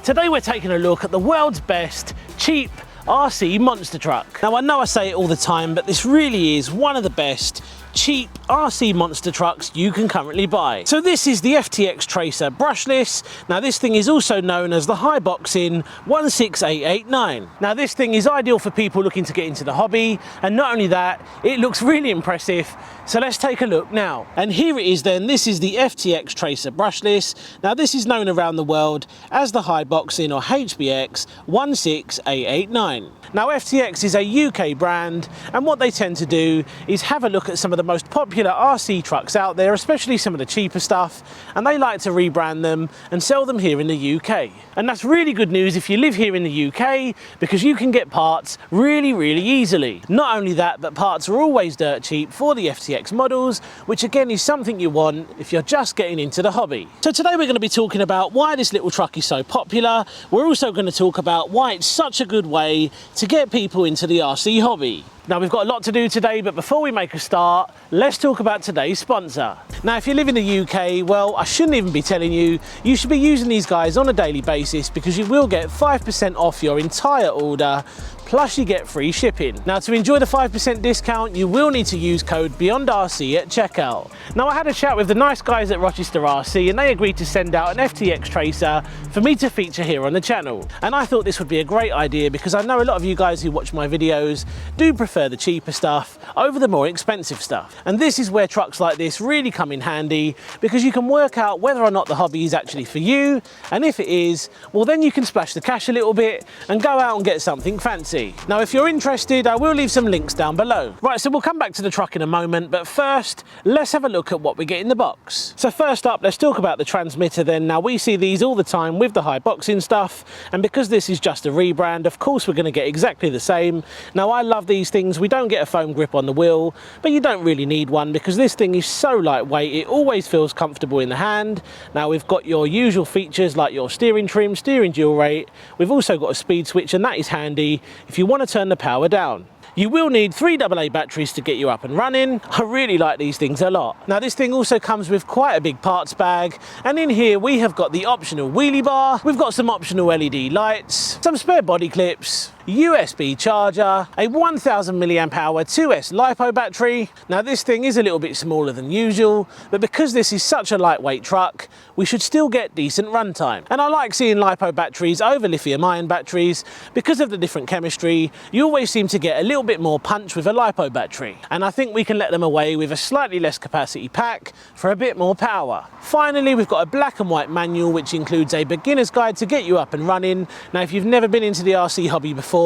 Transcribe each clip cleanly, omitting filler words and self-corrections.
Today we're taking a look at the world's best cheap RC monster truck. Now I know I say it all the time, but this really is one of the best cheap RC monster trucks you can currently buy. So this is the FTX Tracer Brushless. Now this thing is also known as the Hiboxing 16889. Now this thing is ideal for people looking to get into the hobby, and not only that, it looks really impressive. So let's take a look now. And here it is then, this is the FTX Tracer Brushless. Now this is known around the world as the Hiboxing or HBX 16889. Now FTX is a UK brand, and what they tend to do is have a look at some of the most popular RC trucks out there, especially some of the cheaper stuff, and they like to rebrand them and sell them here in the UK. And that's really good news if you live here in the UK, because you can get parts really easily. Not only that, but parts are always dirt cheap for the FTX models, which again is something you want if you're just getting into the hobby. So today we're going to be talking about why this little truck is so popular. We're also going to talk about why it's such a good way to get people into the RC hobby. Now we've got a lot to do today, but before we make a start, let's talk about today's sponsor. Now if you live in the UK, well, I shouldn't even be telling you, you should be using these guys on a daily basis, because you will get 5% off your entire order, plus you get free shipping. Now to enjoy the 5% discount, you will need to use code beyondRC at checkout. Now I had a chat with the nice guys at Rochester RC, and they agreed to send out an FTX Tracer for me to feature here on the channel. And I thought this would be a great idea, because I know a lot of you guys who watch my videos do prefer the cheaper stuff over the more expensive stuff. And this is where trucks like this really come in handy, because you can work out whether or not the hobby is actually for you, and if it is, well then you can splash the cash a little bit and go out and get something fancy. Now if you're interested, I will leave some links down below. Right, so we'll come back to the truck in a moment, but first let's have a look at what we get in the box. So first up, let's talk about the transmitter then. Now we see these all the time with the Hiboxing stuff, and because this is just a rebrand, of course we're going to get exactly the same. Now I love these things. We don't get a foam grip on the wheel, but you don't really need one, because this thing is so lightweight, it always feels comfortable in the hand. Now we've got your usual features like your steering trim, steering dual rate. We've also got a speed switch, and that is handy if you want to turn the power down. You will need 3 AA batteries to get you up and running. I really like these things a lot. Now this thing also comes with quite a big parts bag, and in here we have got the optional wheelie bar, we've got some optional LED lights, some spare body clips, USB charger, a 1000 milliamp hour 2S LiPo battery. Now this thing is a little bit smaller than usual, but because this is such a lightweight truck, we should still get decent runtime. And I like seeing LiPo batteries over lithium ion batteries because of the different chemistry. You always seem to get a little bit more punch with a LiPo battery, and I think we can let them away with a slightly less capacity pack for a bit more power. Finally, we've got a black and white manual which includes a beginner's guide to get you up and running. Now if you've never been into the RC hobby before,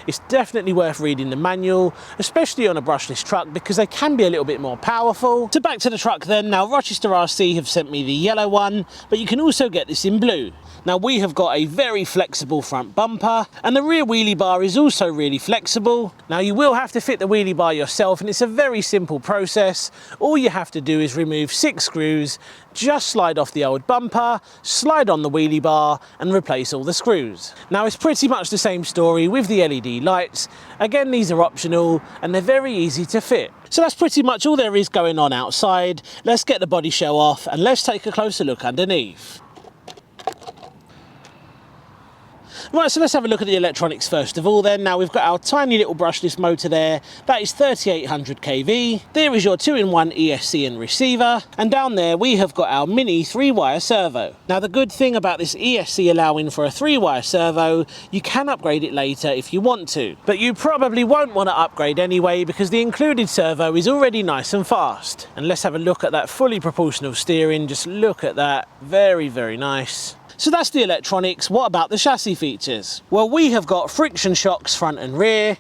it's definitely worth reading the manual, especially on a brushless truck, because they can be a little bit more powerful. So back to the truck then. Now Rochester RC have sent me the yellow one, but you can also get this in blue. Now we have got a very flexible front bumper, and the rear wheelie bar is also really flexible. Now you will have to fit the wheelie bar yourself, and it's a very simple process. All you have to do is remove 6 screws, just slide off the old bumper, slide on the wheelie bar, and replace all the screws. Now it's pretty much the same story with the LED lights. Again, these are optional, and they're very easy to fit. So that's pretty much all there is going on outside. Let's get the body shell off, and let's take a closer look underneath. Right, so let's have a look at the electronics first of all then. Now we've got our tiny little brushless motor there. That is 3800 kV. There is your 2-in-1 ESC and receiver. And down there we have got our mini 3-wire servo. Now the good thing about this ESC allowing for a 3-wire servo, you can upgrade it later if you want to. But you probably won't want to upgrade anyway, because the included servo is already nice and fast. And let's have a look at that fully proportional steering. Just look at that. Very nice. So that's the electronics. What about the chassis features? Well, we have got friction shocks front and rear.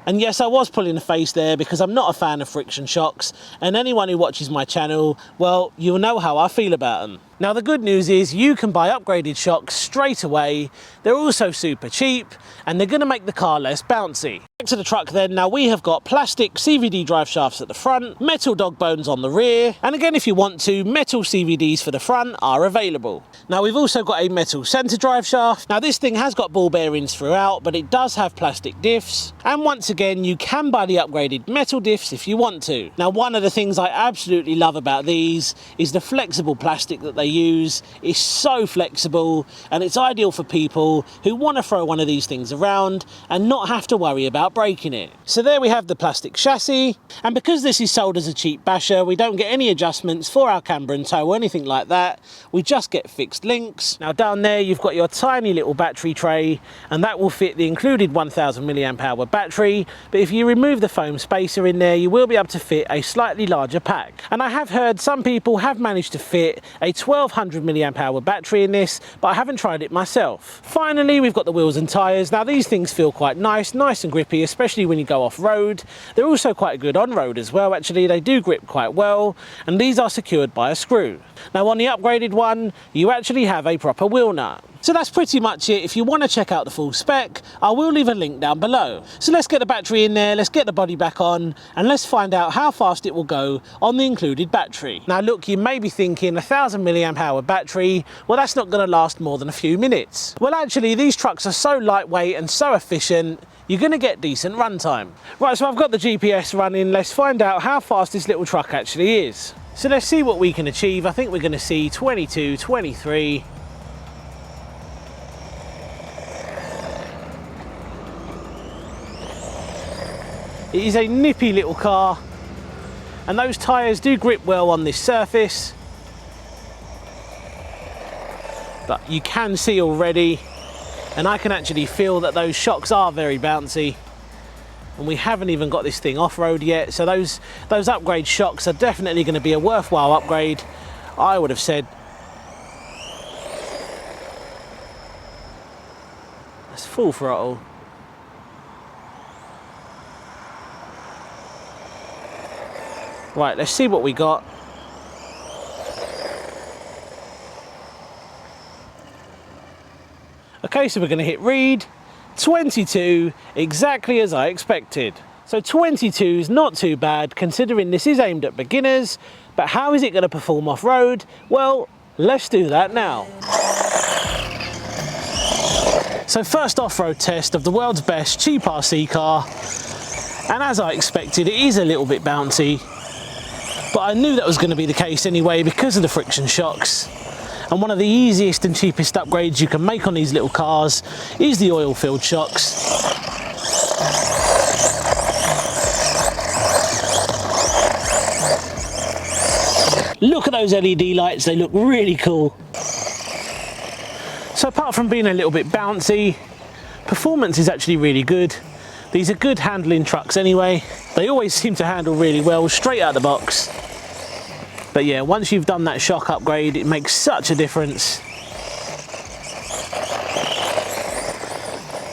And yes, I was pulling a face there because I'm not a fan of friction shocks, and anyone who watches my channel, well, you'll know how I feel about them. Now the good news is you can buy upgraded shocks straight away. They're also super cheap, and they're going to make the car less bouncy. Back to the truck then. Now we have got plastic CVD drive shafts at the front, metal dog bones on the rear, and again if you want to, metal CVDs for the front are available. Now we've also got a metal centre drive shaft. Now this thing has got ball bearings throughout, but it does have plastic diffs, and once again you can buy the upgraded metal diffs if you want to. Now one of the things I absolutely love about these is the flexible plastic that they they use is so flexible, and it's ideal for people who want to throw one of these things around and not have to worry about breaking it. So there we have the plastic chassis, and because this is sold as a cheap basher, we don't get any adjustments for our camber and tow or anything like that. We just get fixed links. Now down there you've got your tiny little battery tray, and that will fit the included 1000 milliamp hour battery, but if you remove the foam spacer in there, you will be able to fit a slightly larger pack. And I have heard some people have managed to fit a 1200 milliamp hour battery in this, but I haven't tried it myself. Finally, we've got the wheels and tyres. Now these things feel quite nice and grippy, especially when you go off-road. They're also quite good on-road as well, actually. They do grip quite well, and these are secured by a screw. Now on the upgraded one, you actually have a proper wheel nut. So that's pretty much it. If you want to check out the full spec, I will leave a link down below. So let's get the battery in there, let's get the body back on, and let's find out how fast it will go on the included battery. Now look, you may be thinking 1000 milliamp hour battery, well that's not going to last more than a few minutes. Well actually, these trucks are so lightweight and so efficient, you're going to get decent runtime. Right, so I've got the GPS running. Let's find out how fast this little truck actually is. So let's see what we can achieve. I think we're going to see 22, 23. It is a nippy little car, and those tyres do grip well on this surface, but you can see already, and I can actually feel that those shocks are very bouncy, and we haven't even got this thing off-road yet, so those upgrade shocks are definitely going to be a worthwhile upgrade, I would have said. That's full throttle. Right, let's see what we got. Okay, so we're going to hit read. 22, exactly as I expected. So 22 is not too bad considering this is aimed at beginners, but how is it going to perform off-road? Well, let's do that now. So first off-road test of the world's best cheap RC car, and as I expected, it is a little bit bouncy. But I knew that was going to be the case anyway because of the friction shocks. And one of the easiest and cheapest upgrades you can make on these little cars is the oil-filled shocks. Look at those LED lights, they look really cool. So apart from being a little bit bouncy, performance is actually really good. These are good handling trucks anyway. They always seem to handle really well straight out of the box. But yeah, once you've done that shock upgrade, it makes such a difference.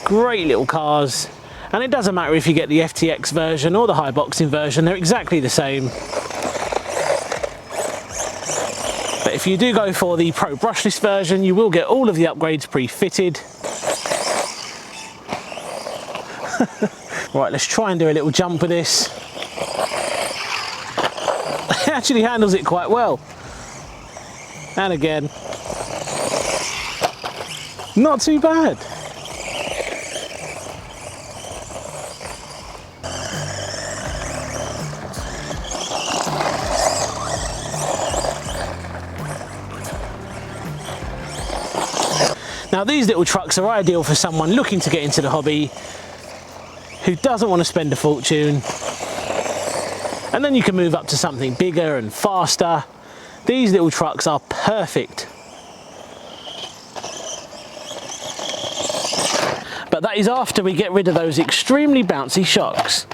Great little cars. And it doesn't matter if you get the FTX version or the high boxing version, they're exactly the same. But if you do go for the Pro Brushless version, you will get all of the upgrades pre-fitted. Right, let's try and do a little jump with this. It actually handles it quite well. And again, not too bad. Now these little trucks are ideal for someone looking to get into the hobby who doesn't want to spend a fortune, and then you can move up to something bigger and faster. These little trucks are perfect. But that is after we get rid of those extremely bouncy shocks.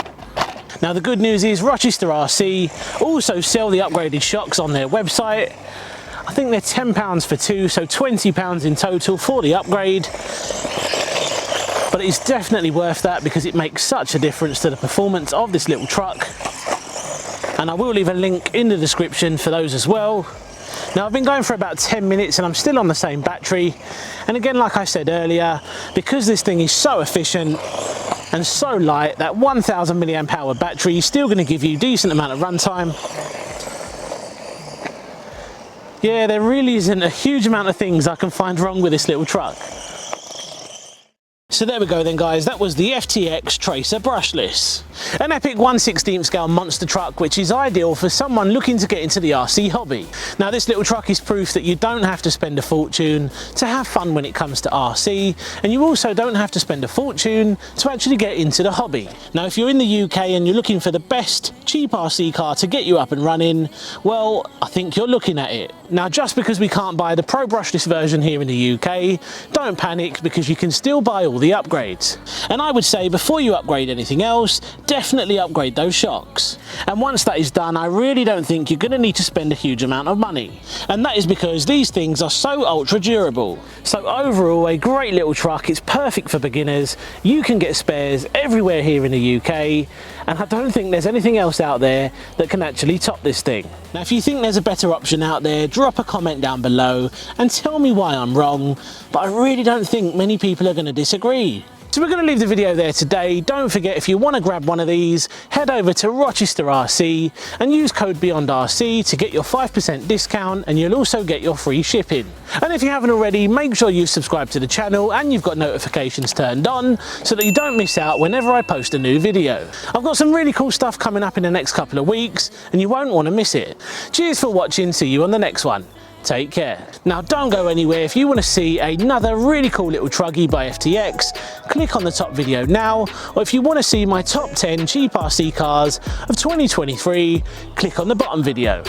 Now the good news is Rochester RC also sell the upgraded shocks on their website. I think they're £10 for two, so £20 in total for the upgrade. But it's definitely worth that because it makes such a difference to the performance of this little truck. And I will leave a link in the description for those as well. Now I've been going for about 10 minutes and I'm still on the same battery. And again, like I said earlier, because this thing is so efficient and so light, that 1000 milliamp hour battery is still going to give you a decent amount of runtime. Yeah, there really isn't a huge amount of things I can find wrong with this little truck. So there we go then guys, that was the FTX Tracer Brushless. An epic 1/16 scale monster truck which is ideal for someone looking to get into the RC hobby. Now this little truck is proof that you don't have to spend a fortune to have fun when it comes to RC, and you also don't have to spend a fortune to actually get into the hobby. Now if you're in the UK and you're looking for the best cheap RC car to get you up and running, well, I think you're looking at it. Now just because we can't buy the Pro Brushless version here in the UK, don't panic, because you can still buy all the upgrades. And I would say before you upgrade anything else, definitely upgrade those shocks. And once that is done, I really don't think you're going to need to spend a huge amount of money. And that is because these things are so ultra durable. So overall, a great little truck. It's perfect for beginners. You can get spares everywhere here in the UK, and I don't think there's anything else out there that can actually top this thing. Now if you think there's a better option out there, drop a comment down below and tell me why I'm wrong, but I really don't think many people are going to disagree. So we're going to leave the video there today. Don't forget, if you want to grab one of these, head over to Rochester RC and use code beyondRC to get your 5% discount, and you'll also get your free shipping. And if you haven't already, make sure you subscribe to the channel and you've got notifications turned on so that you don't miss out whenever I post a new video. I've got some really cool stuff coming up in the next couple of weeks and you won't want to miss it. Cheers for watching. See you on the next one. Take care. Now don't go anywhere. If you want to see another really cool little truggy by FTX, click on the top video now, or if you want to see my top 10 cheap RC cars of 2023, click on the bottom video.